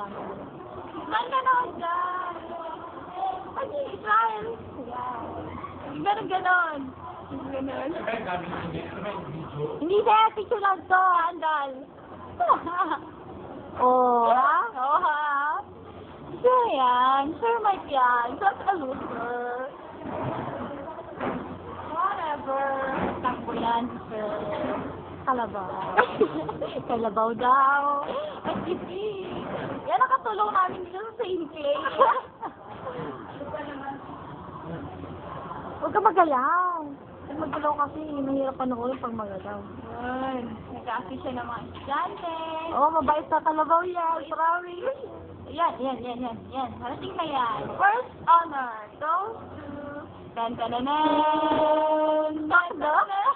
Man ka naman dyan. Ay, Israel. Yan. Ganon. Ganon. Hindi na, picture lang to. Andal. Oh, ha? Oo, ha? Sure yan. Sure, Mike yan. Such a loser. Whatever. Takbo yan, sir. Kalabaw. Kalabaw daw. At hindi. Yan nakatulong namin dito sa in-clay. Huwag ka magalaw. Huwag magalaw kasi mahirap panoorin pag magalaw. Yan. Nag-assist siya ng mga estudyante. Oo, mabait sa kalabaw yan. Promise. Yan. Harating na yan. First honor goes to... Tan-tan-tanan! Tan-tan-tanan!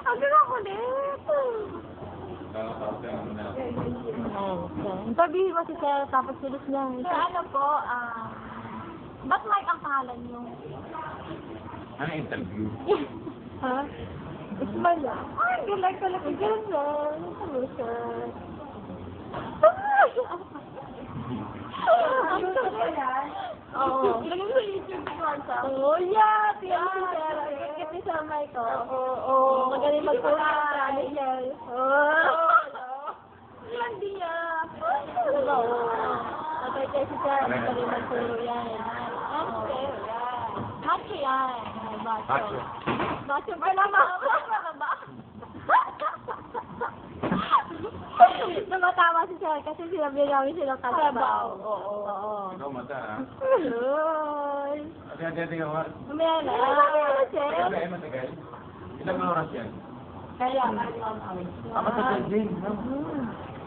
Ang gano'n kulit. Interview mo si Sir, tapos sulit niya. Sir, ano po, ba't Mike ang pangalan niyo? Ano interview? Ha? Ismail lang. Ay, galag ka lang. Ganun. Ano, sir? Ang sarap yan. Oo. Ilagay mo sa YouTube ko, Ansa. Oo, yeah. Tiyan mo si Sir. Ikit ni Sir Mike, Oo. Magaling magpura. Ano yan? Oo. Hindi niya. Oo. Patay kayo si Sir. Magaling magpuro yan. Macho yan. Macho. Macho pa naman. Namatawa si Sir kasi sinabi namin silang kalabaw. Oo. Ikaw mata, ha? Ay. Ate, ka ba? Mamaya na. Sir. Ay, matagal. Ilang oras yan? Kaya. Matagal din, no?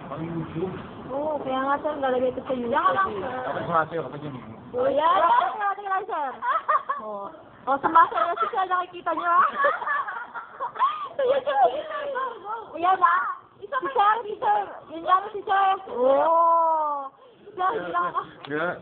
Pang YouTube. Oo, kaya nga sir, lalagay ito sa YouTube. Yan ka lang, sir. Kapag sumasayo, kapag yun. Kuya, tingnan lang, sir. Oo. O, sumasayo na si Sir, nakikita niyo. Yan na. Si Sir. Yun lang si Sir. Oo. Sir, Yeah.